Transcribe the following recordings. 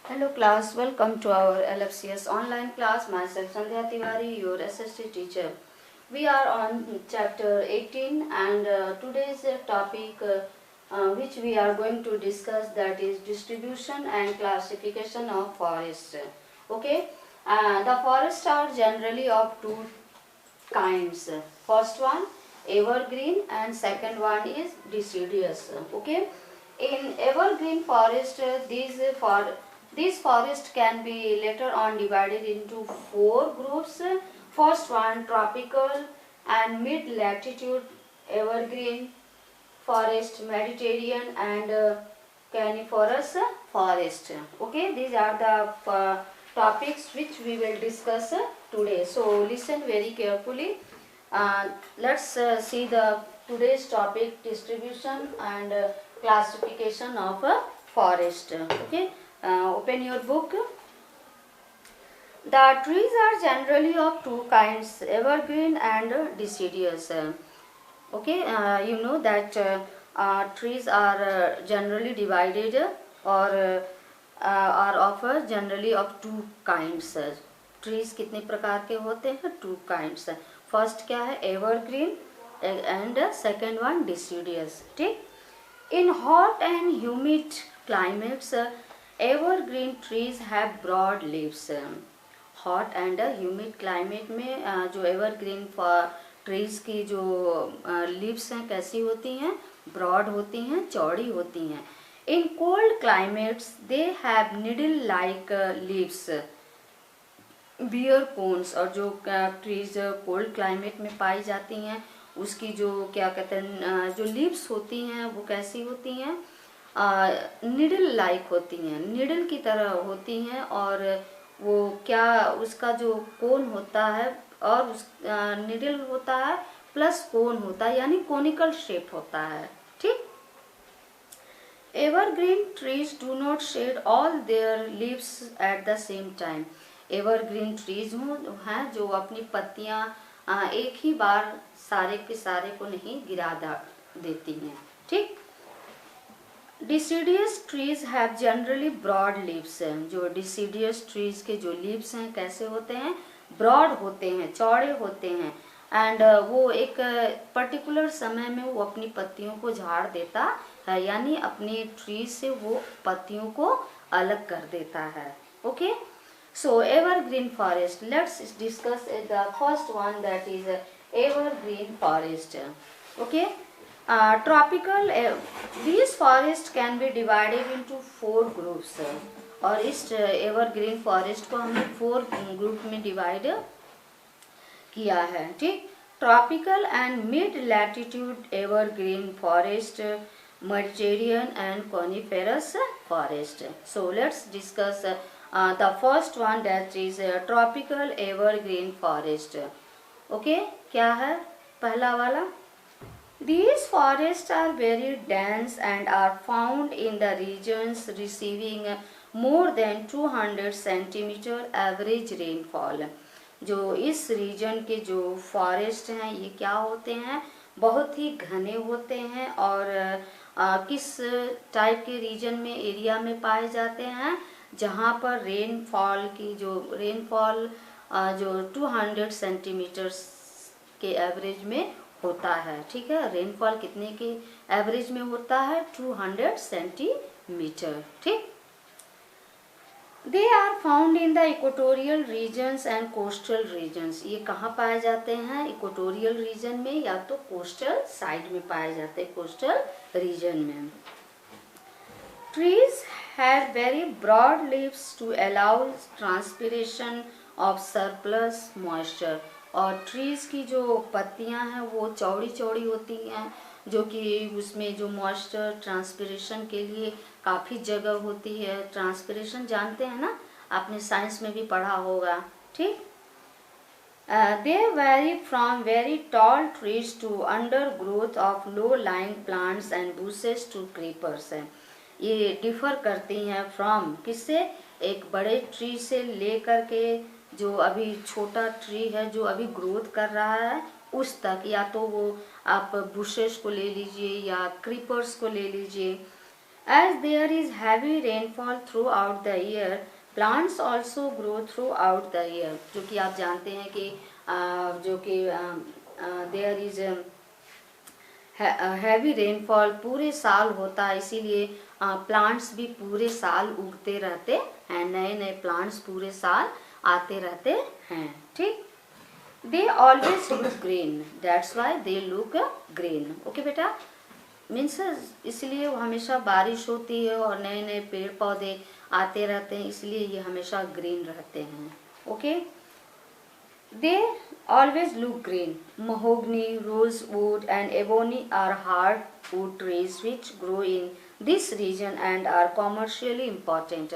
Hello class, welcome to our LFCS online class. Myself Sandhya Tiwari, your SST teacher. We are on chapter 18 and today's topic which we are going to discuss, that is distribution and classification of forests. Okay, the forests are generally of two kinds. First one evergreen and second one is deciduous. Okay, in evergreen forest these forests can be later on divided into four groups. First one tropical and mid latitude evergreen forest, Mediterranean and coniferous forest. Okay, these are the topics which we will discuss today. So listen very carefully. Let's see the today's topic, distribution and classification of a forest. Okay, open your book. The trees are generally of two kinds, evergreen and deciduous. Okay, you know that trees are generally divided or are of generally of two kinds. Trees कितने प्रकार के होते हैं? Two kinds. First क्या है? Evergreen and second one deciduous. ठीक. In hot and humid climates evergreen trees have broad leaves. Hot and humid climate में जो एवरग्रीन ट्रीज की जो लीव्स हैं कैसी होती हैं? ब्रॉड होती हैं, चौड़ी होती हैं. In cold climates they have needle like leaves, bear cones. और जो ट्रीज कोल्ड क्लाइमेट में पाई जाती हैं उसकी जो क्या कहते हैं जो लीव्स होती हैं वो कैसी होती हैं? निडल लाइक होती हैं, निडल की तरह होती हैं. और वो क्या उसका जो कोन होता है और उस निडल होता है प्लस कोन होता है, यानी कोनिकल शेप होता है. ठीक. Evergreen trees do not shed all their leaves at the same time. Evergreen trees हैं जो अपनी पत्तियां एक ही बार सारे के सारे को नहीं गिरा देती हैं. ठीक. Deciduous trees have generally broad leaves. जो डिसीडियस ट्रीज के जो लीव्स हैं कैसे होते हैं? ब्रॉड होते हैं, चौड़े होते हैं. एंड वो एक पर्टिकुलर समय में वो अपनी पत्तियों को झाड़ देता है, यानी अपनी ट्री से वो पत्तियों को अलग कर देता है. Okay. So evergreen forest. Let's discuss the first one, that is evergreen forest. Okay. Tropical, these forests can be divided into four groups. और इस एवरग्रीन फॉरेस्ट को हमने फोर ग्रुप में डिवाइड किया है. ठीक. Tropical and mid latitude evergreen forest, Mediterranean and coniferous forest. So let's discuss the first one, that is tropical evergreen forest. Okay, क्या है पहला वाला? These forests are very dense and are found in the regions receiving more than 200 centimeter average rainfall. जो इस reason के जो forest हैं ये क्या होते हैं? बहुत ही घने होते हैं. और किस टाइप के रीजन में, एरिया में पाए जाते हैं? जहाँ पर रेनफॉल की जो रेनफॉल जो 200 सेंटीमीटर्स के एवरेज में होता है. ठीक है. रेनफॉल कितने के एवरेज में होता है? 200 सेंटीमीटर. ठीक. They are found in the equatorial regions and coastal regions. ये कहाँ पाए जाते हैं? इक्वेटोरियल रीजन में या तो कोस्टल साइड में पाए जाते हैं, कोस्टल रीजन में. Trees have very broad leaves to allow transpiration of surplus moisture. और ट्रीज की जो पत्तियां हैं वो चौड़ी चौड़ी होती हैं, जो कि उसमें जो मॉइस्चर ट्रांसपिरेशन के लिए काफ़ी जगह होती है. ट्रांसपिरेशन जानते हैं ना, आपने साइंस में भी पढ़ा होगा. ठीक. They vary from very tall trees to undergrowth of low lying plants and bushes to creepers. ये डिफर करती हैं फ्रॉम किससे? एक बड़े ट्री से लेकर के जो अभी छोटा ट्री है जो अभी ग्रोथ कर रहा है उस तक, या तो वो आप बुशेस को ले लीजिए या क्रीपर्स को ले लीजिए. As there is heavy rainfall throughout the year, plants also grow throughout the year. जो कि आप जानते हैं कि जो कि there is हैवी रेनफॉल पूरे साल होता है, इसीलिए प्लांट्स भी पूरे साल उगते रहते हैं, नए नए प्लांट्स पूरे साल आते रहते हैं. ठीक. They always look green, that's why they look green. Okay बेटा, मीन्स इसलिए हमेशा बारिश होती है और नए नए पेड़ पौधे आते रहते हैं, इसलिए ये हमेशा ग्रीन रहते हैं. Okay. They always look green. Mahogany, rosewood and ebony are hardwood trees which grow in this region and are commercially important.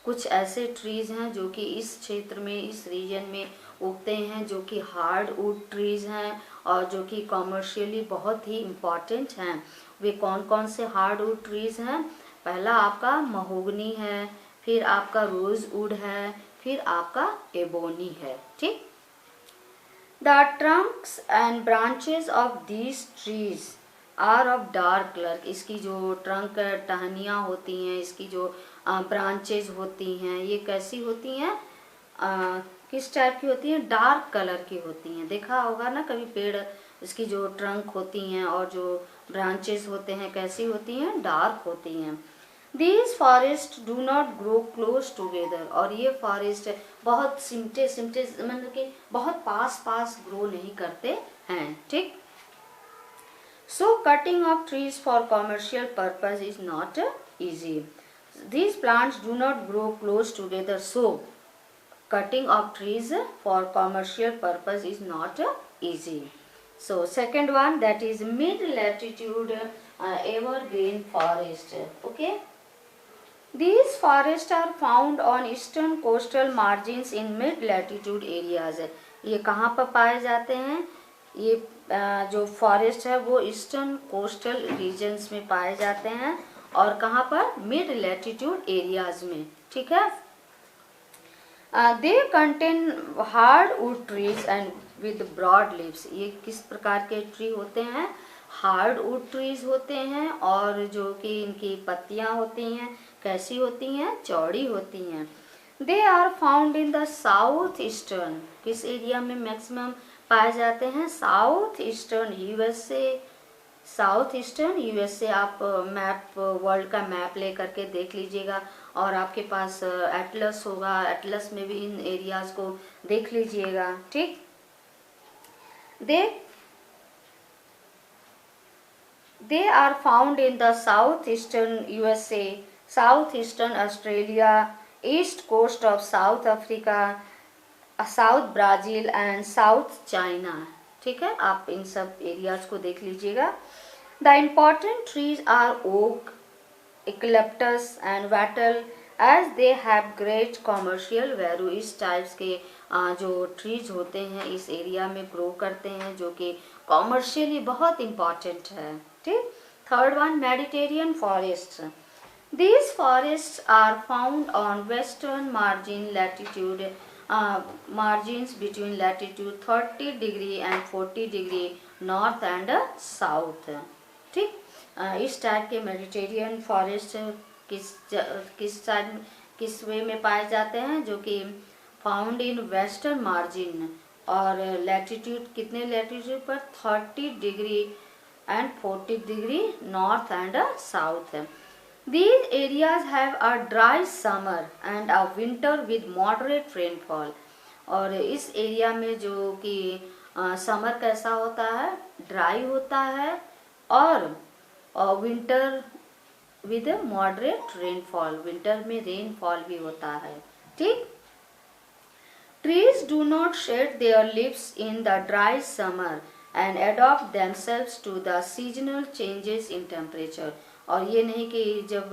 कुछ ऐसे ट्रीज हैं जो कि इस क्षेत्र में, इस रीजन में उगते हैं, जो कि हार्डवुड ट्रीज हैं और जो कि कॉमर्शियली बहुत ही इम्पॉर्टेंट हैं. वे कौन कौन से हार्डवुड ट्रीज हैं? पहला आपका महोगनी है, फिर आपका रोजवुड है, फिर आपका एबोनी है. ठीक. The trunks and branches of these trees are of dark color. इसकी जो ट्रंक टहनियाँ होती हैं, इसकी जो ब्रांचेज होती हैं, ये कैसी होती हैं, किस टाइप की होती हैं? डार्क कलर की होती हैं. देखा होगा ना कभी पेड़, इसकी जो ट्रंक होती हैं और जो ब्रांचेज होते हैं कैसी होती हैं? डार्क होती हैं. These forests do not grow close together. और ये फॉरेस्ट बहुत सिमटे सिमटे मतलब कि बहुत पास पास ग्रो नहीं करते हैं. ठीक. So cutting of trees for commercial purpose is not easy. These plants do not grow close together, so cutting of trees for commercial purpose is not easy. So second one, that is mid latitude evergreen forest. Okay. These forests are found on eastern coastal margins in mid-latitude areas. ये कहाँ पर पाए जाते हैं? ये जो forest है वो ईस्टर्न कोस्टल रीजन्स में पाए जाते हैं और कहाँ पर? मिड लैटिट्यूड एरियाज में. ठीक है. They contain hardwood trees and with broad leaves. ये किस प्रकार के ट्री होते हैं? हार्डवुड ट्रीज होते हैं और जो कि इनकी पत्तियां होती हैं कैसी होती हैं? चौड़ी होती हैं. They are found in the south eastern. किस एरिया में मैक्सिमम पाए जाते हैं? South eastern USA. South eastern USA. आप मैप, वर्ल्ड का मैप ले करके देख लीजिएगा और आपके पास एटलस होगा, एटलस में भी इन एरियाज को देख लीजिएगा. ठीक. They are found in the southeastern USA, southeastern Australia, east coast of South Africa, South Brazil and South China. ठीक है, आप इन सब एरियाज को देख लीजिएगा. The important trees are oak, eucalyptus and wattle as they have great commercial value. इस types के जो ट्रीज होते हैं इस एरिया में ग्रो करते हैं जो कि कॉमर्शियली बहुत इम्पॉर्टेंट है. ठीक. Third one, Mediterranean forest. These forests are found on western margins between latitude 30 degree and 40 degree north and south. ठीक. इस टाइप के मेडिटेरियन फॉरेस्ट किस वे में पाए जाते हैं? जो कि फाउंड इन वेस्टर्न मार्जिन और लैटिट्यूड कितने लैटिट्यूड पर? 30 degree and 40 degree north and south. These areas have a dry summer and a winter with moderate rainfall. और इस एरिया में जो कि समर कैसा होता है? ड्राई होता है और winter with moderate rainfall. Winter में रेनफॉल भी होता है. ठीक. Trees do not shed their leaves in the dry summer and adopt themselves to the seasonal changes in temperature. और ये नहीं कि जब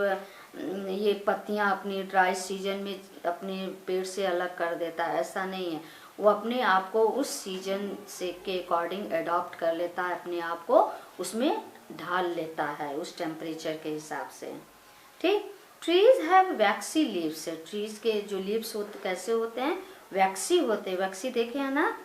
ये पत्तियां अपनी ड्राई सीजन में अपने पेड़ से अलग कर देता है, ऐसा नहीं है. वो अपने आप को उस सीजन से के अकॉर्डिंग अडॉप्ट कर लेता है, अपने आप को उसमें ढाल लेता है उस टेम्परेचर के हिसाब से. ठीक. Trees have vaccine leaves. Trees के जो लीव्स होते कैसे होते हैं? वैक्सी होते हैं. वैक्सी देखे हैं ना.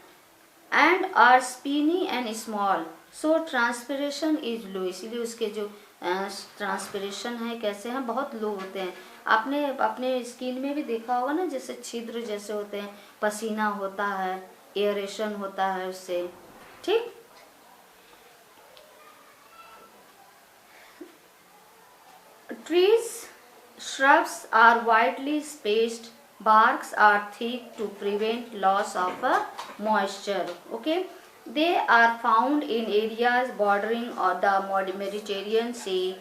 And are spiny and small so transpiration is low. इसीलिए उसके जो ट्रांसपिरेशन है, कैसे हैं, बहुत लो होते हैं। आपने अपने स्किन में भी देखा होगा ना, जैसे छिद्र जैसे होते हैं, पसीना होता है, एयरेशन होता है उससे, ठीक। Trees, shrubs are widely spaced. Barks are thick to prevent loss of moisture. Okay, they are found in areas bordering on the Mediterranean Sea.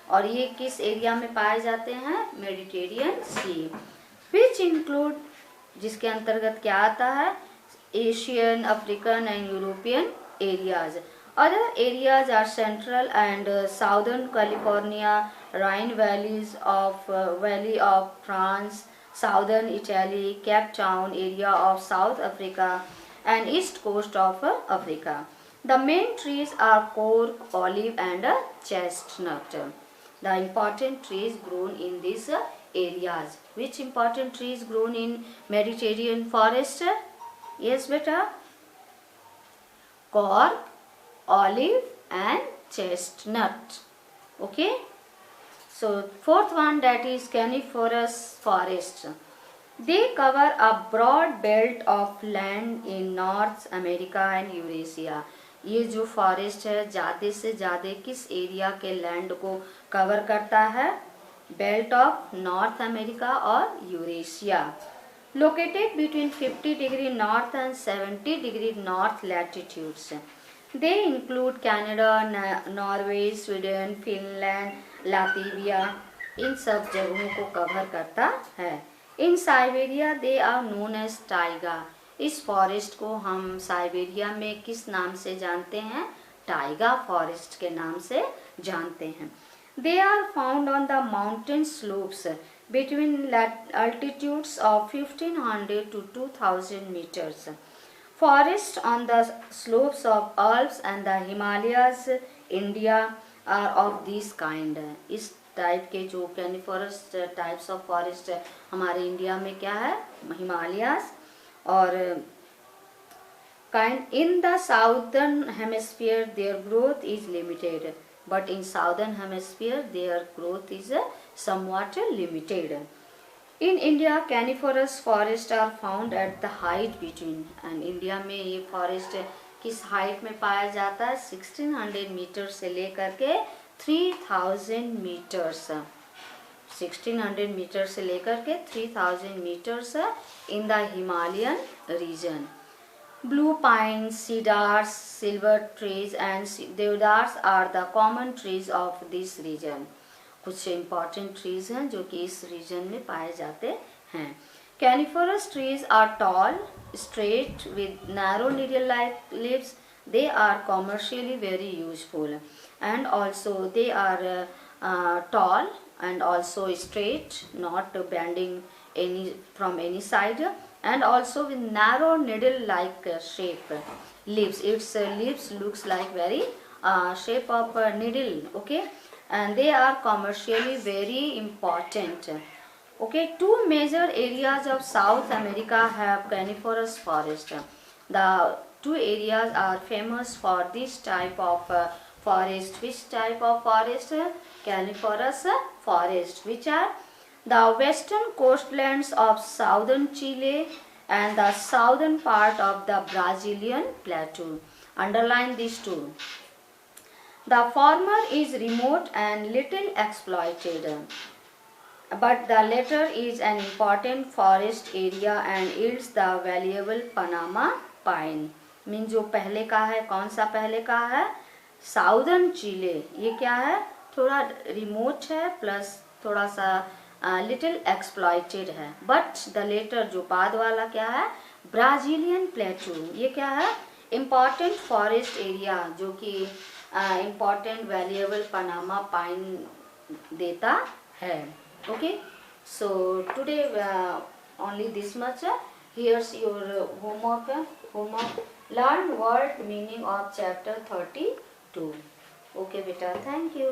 और ये किस एरिया में पाए जाते हैं? Mediterranean C. विच इंक्लूड, जिसके अंतर्गत क्या आता है? Asian, African and European areas. Other areas are central and southern California, Rhine Valley of France, southern Italy, Cape Town area of South Africa, and east coast of Africa. The main trees are cork, olive, and chestnut. The important trees grown in these areas. Which important trees grown in Mediterranean forest? Yes, beta. Cork, olive and chestnut. Okay, so fourth one, that is coniferous forest. They cover a broad belt of land in North America and Eurasia. ये जो forest है ज़्यादा से ज़्यादा किस area के land को cover करता है? बेल्ट ऑफ नॉर्थ अमेरिका और Eurasia. Located between 50 degree north and 70 degree north latitudes. They include Canada, Norway, Sweden, Finland, Latvia. इन सब जगहों को कवर करता है। In Siberia they are known as taiga. इस फॉरेस्ट को हम साइबेरिया में किस नाम से जानते हैं? टाइगा फॉरेस्ट के नाम से जानते हैं। They are found on the mountain slopes between altitudes of 1500 to 2000 meters. Forests on the slopes of Alps and the Himalayas, India are of this kind. इस टाइप के जो कैनिफोरस टाइप्स ऑफ फॉरेस्ट हमारे India में क्या है? हिमालयास और kind. In the southern hemisphere their growth is limited, but in southern hemisphere their growth is somewhat limited. In India coniferous forests are found at the height between, and India में ये forest किस height में पाया जाता है? 1600 metre से लेकर के 3000 मीटर्स। 1600 मीटर से लेकर के 3000 metres in the Himalayan region. Blue pines, cedars, silver trees and deodars are the common trees of this region. कुछ important trees हैं जो कि इस region में पाए जाते हैं। Coniferous trees are tall, straight with narrow needle-like leaves. They are commercially very useful, and also they are tall and also straight, not bending from any side, and also with narrow needle-like shape leaves. Its leaves looks like very shape of needle. Okay, and they are commercially very important. Okay, two major areas of South America have coniferous forest. The two areas are famous for this type of forest. Which type of forest? Coniferous forest, which are the western coastlands of southern Chile and the southern part of the Brazilian plateau. Underline these two. The former is remote and little exploited, but the latter is an important forest area and yields the valuable Panama pine. Mean जो पहले का है, कौन सा पहले का है? Southern चिले। ये क्या है? थोड़ा रिमोट है प्लस थोड़ा सा लिटिल एक्सप्लॉइटेड है, बट द लेटर जो बाद वाला क्या है? ब्राजीलियन प्लेटू। ये क्या है? इम्पॉर्टेंट फॉरेस्ट एरिया जो कि इम्पॉर्टेंट वैल्यूएबल पनामा पाइन देता है। Okay, so today only this much. Here's your homework learn word meaning of chapter 32। Okay बेटा, थैंक यू।